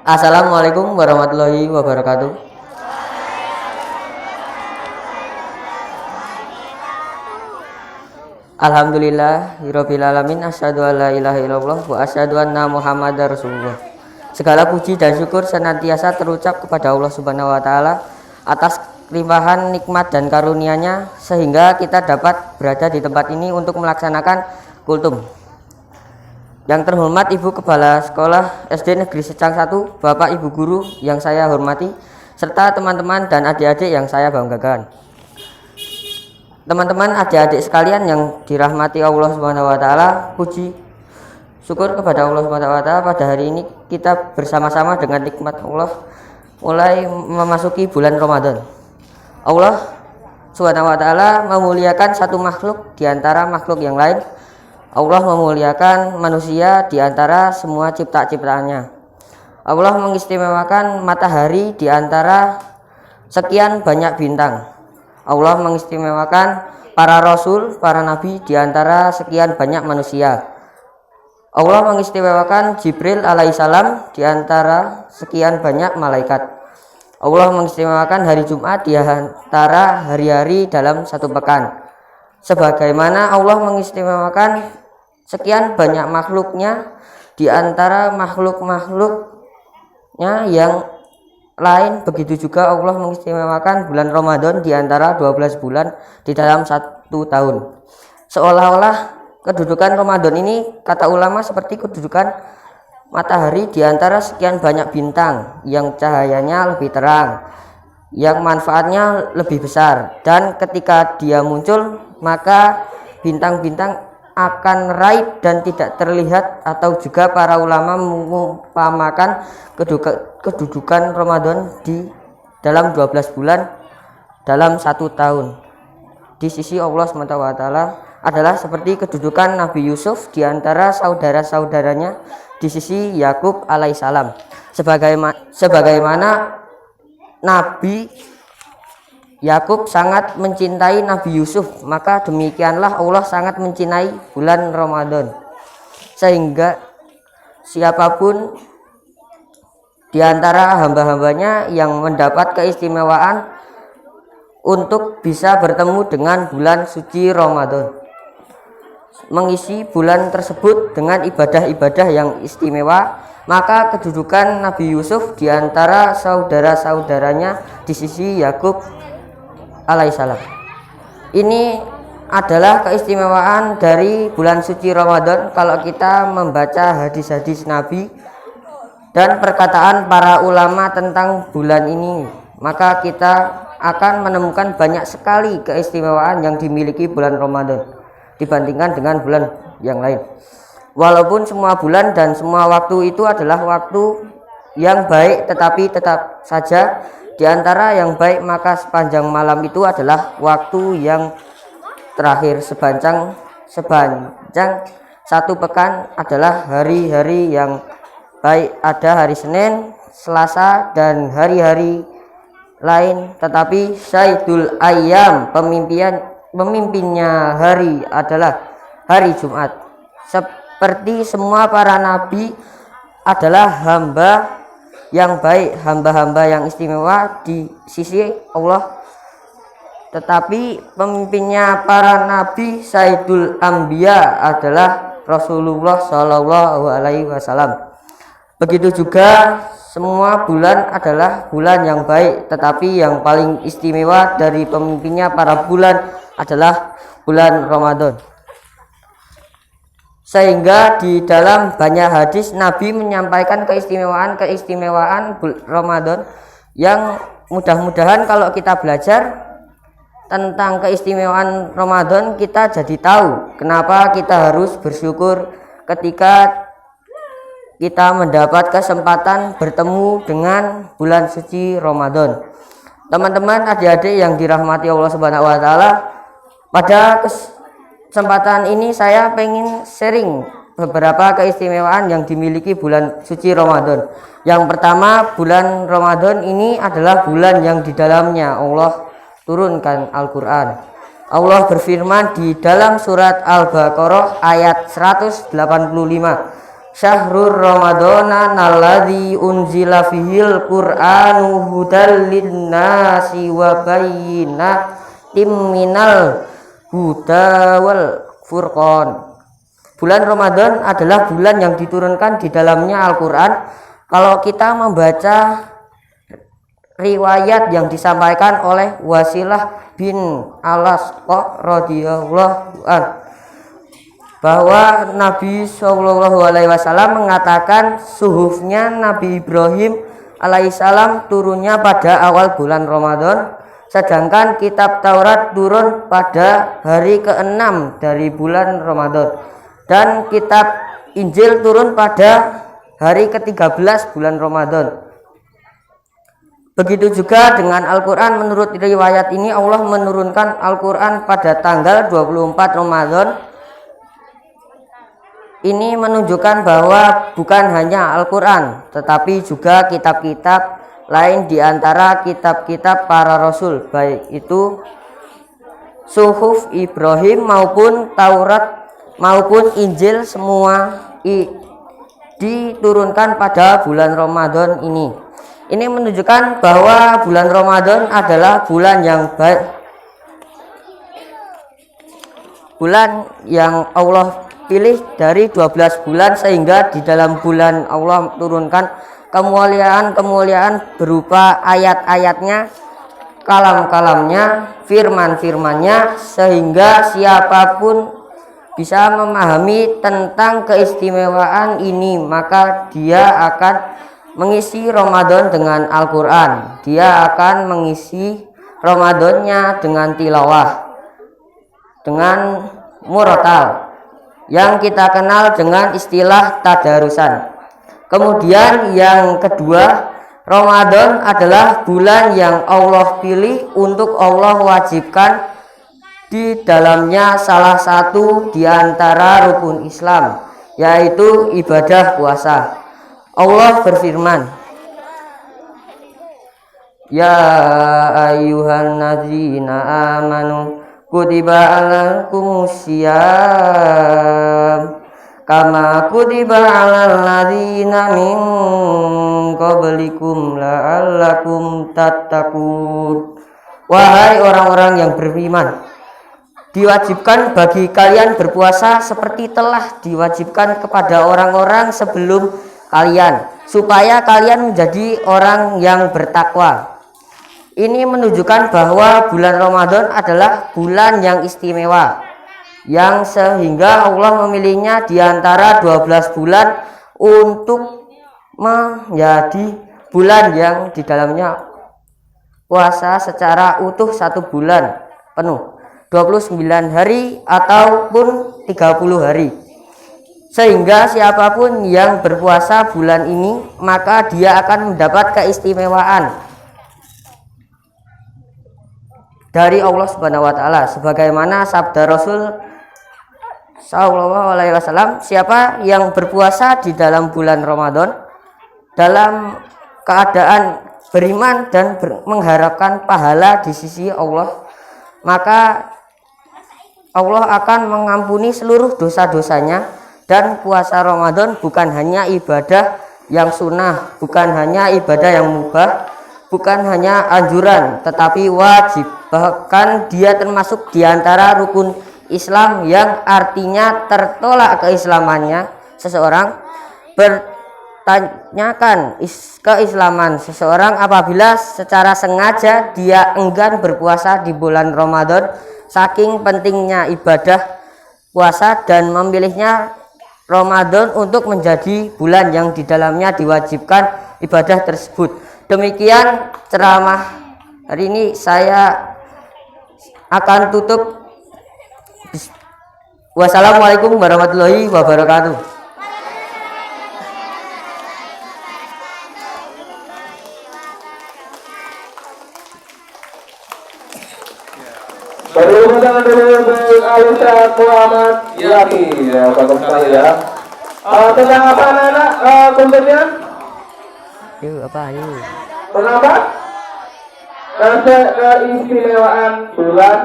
Assalamualaikum warahmatullahi wabarakatuh. Alhamdulillahirabbil alamin, asyhadu alla ilaha illallah wa asyhadu anna Muhammadar Rasulullah. Segala puji dan syukur senantiasa terucap kepada Allah Subhanahu wa taala atas limpahan nikmat dan karunia-Nya sehingga kita dapat berada di tempat ini untuk melaksanakan kultum. Yang terhormat Ibu Kepala Sekolah SD Negeri Secang 1, Bapak Ibu guru yang saya hormati, serta teman-teman dan adik-adik yang saya banggakan. Teman-teman adik-adik sekalian yang dirahmati Allah Subhanahu wa taala, puji syukur kepada Allah Subhanahu wa taala, pada hari ini kita bersama-sama dengan nikmat Allah mulai memasuki bulan Ramadan. Allah Subhanahu wa taala memuliakan satu makhluk di antara makhluk yang lain. Allah memuliakan manusia di antara semua cipta-ciptaannya. Allah mengistimewakan matahari di antara sekian banyak bintang. Allah mengistimewakan para rasul, para nabi di antara sekian banyak manusia. Allah mengistimewakan Jibril alaihissalam di antara sekian banyak malaikat. Allah mengistimewakan hari Jumat di antara hari-hari dalam satu pekan. Sebagaimana Allah mengistimewakan sekian banyak makhluknya di antara makhluk-makhluknya yang lain, begitu juga Allah mengistimewakan bulan Ramadan di antara 12 bulan di dalam satu tahun. Seolah-olah kedudukan Ramadan ini, kata ulama, seperti kedudukan matahari di antara sekian banyak bintang yang cahayanya lebih terang, yang manfaatnya lebih besar, dan ketika dia muncul maka bintang-bintang akan raib dan tidak terlihat. Atau juga para ulama mengumpamakan kedudukan Ramadan di dalam 12 bulan dalam satu tahun di sisi Allah SWT adalah seperti kedudukan Nabi Yusuf di antara saudara-saudaranya di sisi Yakub alaihissalam. Sebagaimana Nabi Yakub sangat mencintai Nabi Yusuf, maka demikianlah Allah sangat mencintai bulan Ramadan, sehingga siapapun di antara hamba-hambanya yang mendapat keistimewaan untuk bisa bertemu dengan bulan suci Ramadan, mengisi bulan tersebut dengan ibadah-ibadah yang istimewa, maka kedudukan Nabi Yusuf di antara saudara-saudaranya di sisi Yakub alaihissalam. Ini adalah keistimewaan dari bulan suci Ramadan. Kalau kita membaca hadis-hadis Nabi dan perkataan para ulama tentang bulan ini, maka kita akan menemukan banyak sekali keistimewaan yang dimiliki bulan Ramadan dibandingkan dengan bulan yang lain. Walaupun semua bulan dan semua waktu itu adalah waktu yang baik, tetapi tetap saja di antara yang baik, maka sepanjang malam itu adalah waktu yang terakhir. Sepanjang satu pekan adalah hari-hari yang baik. Ada hari Senin, Selasa, dan hari-hari lain. Tetapi Sayyidul Ayyam, pemimpinnya hari, adalah hari Jumat. Seperti semua para nabi adalah hamba yang baik, hamba-hamba yang istimewa di sisi Allah. Tetapi pemimpinnya para nabi, Sayyidul Anbiya, adalah Rasulullah Shallallahu Alaihi Wasallam. Begitu juga semua bulan adalah bulan yang baik, tetapi yang paling istimewa dari pemimpinnya para bulan adalah bulan Ramadan. Sehingga di dalam banyak hadis Nabi menyampaikan keistimewaan Ramadan yang mudah-mudahan kalau kita belajar tentang keistimewaan Ramadan, kita jadi tahu kenapa kita harus bersyukur ketika kita mendapat kesempatan bertemu dengan bulan suci Ramadan. Teman-teman adik-adik yang dirahmati Allah Subhanahu wa taala, pada kesempatan ini saya pengen sharing beberapa keistimewaan yang dimiliki bulan suci Ramadan. Yang pertama, bulan Ramadan ini adalah bulan yang di dalamnya Allah turunkan Al-Quran. Allah berfirman di dalam surat Al-Baqarah ayat 185, Syahrul Ramadana alladzi unzila fihil Qur'anu hudal linnasi wa bayyinatin minal huda wal furqan. Bulan Ramadan adalah bulan yang diturunkan di dalamnya Al-Qur'an. Kalau kita membaca riwayat yang disampaikan oleh Wasilah bin Al-Asqa radhiyallahu anhu bahwa Nabi Shallallahu Alaihi Wasallam mengatakan suhufnya Nabi Ibrahim alaihissalam turunnya pada awal bulan Ramadan, sedangkan kitab Taurat turun pada hari ke-6 dari bulan Ramadan, dan kitab Injil turun pada hari ke-13 bulan Ramadan. Begitu juga dengan Al-Quran. Menurut riwayat ini Allah menurunkan Al-Quran pada tanggal 24 Ramadan. Ini menunjukkan bahwa bukan hanya Al-Quran, tetapi juga kitab-kitab lain di antara kitab-kitab para Rasul, baik itu Suhuf Ibrahim maupun Taurat maupun Injil, semua diturunkan pada bulan Ramadan ini. Ini menunjukkan bahwa bulan Ramadan adalah bulan yang baik, bulan yang Allah pilih dari 12 bulan, sehingga di dalam bulan Allah turunkan kemuliaan-kemuliaan berupa ayat-ayatnya, kalam-kalamnya, firman-firmannya, sehingga siapapun bisa memahami tentang keistimewaan ini, maka dia akan mengisi Ramadan dengan Al-Quran. Dia akan mengisi Ramadannya dengan tilawah, dengan murotal, yang kita kenal dengan istilah tadarusan. Kemudian yang kedua, Ramadan adalah bulan yang Allah pilih untuk Allah wajibkan di dalamnya salah satu di antara rukun Islam, yaitu ibadah puasa. Allah berfirman, Ya ayyuhan ladzina amanu kutiba alaikumus syiyam kama kutiba alal ladzina min qablikum la'allakum tattaqun. Wahai orang-orang yang beriman, diwajibkan bagi kalian berpuasa seperti telah diwajibkan kepada orang-orang sebelum kalian, supaya kalian menjadi orang yang bertakwa. Ini menunjukkan bahwa bulan Ramadan adalah bulan yang istimewa, yang sehingga Allah memilihnya di antara 12 bulan untuk menjadi bulan yang di dalamnya puasa secara utuh 1 bulan penuh, 29 hari ataupun 30 hari. Sehingga siapapun yang berpuasa bulan ini, maka dia akan mendapat keistimewaan dari Allah Subhanahu wa taala, sebagaimana sabda Rasul Sallallahu alaihi wasallam, siapa yang berpuasa di dalam bulan Ramadan dalam keadaan beriman dan mengharapkan pahala di sisi Allah, maka Allah akan mengampuni seluruh dosa-dosanya. Dan puasa Ramadan bukan hanya ibadah yang sunnah, bukan hanya ibadah yang mubah, bukan hanya anjuran, tetapi wajib. Bahkan dia termasuk di antara rukun Islam, yang artinya tertolak keislamannya seseorang, bertanyakan keislaman seseorang apabila secara sengaja dia enggan berpuasa di bulan Ramadan, saking pentingnya ibadah puasa dan memilihnya Ramadan untuk menjadi bulan yang di dalamnya diwajibkan ibadah tersebut. Demikian ceramah hari ini, saya akan tutup. Wassalamualaikum warahmatullahi wabarakatuh. Beri tangan dulu untuk Alisa Muhammad Yami, ya bagus sekali ya. Tentang apa anak-anak kontennya? Yuk apa yuk? Tentang apa? Keistimewaan bulan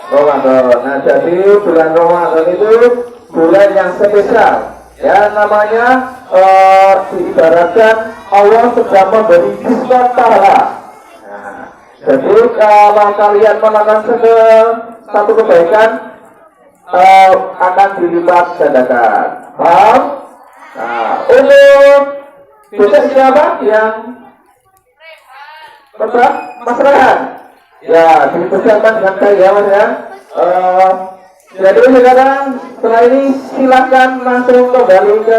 Ramadan. Nah, jadi bulan Ramadan itu bulan yang spesial, Ya, namanya diibaratkan Allah sedang memberi diskon pahala. Nah, jadi kalau kalian melakukan satu kebaikan akan dilipat gandakan. Paham? Nah, untuk besok siapa yang Mas Rehan? Ya, dipersiapkan dengan baik ya Mas ya. Jadi sekarang setelah ini silahkan langsung kembali ke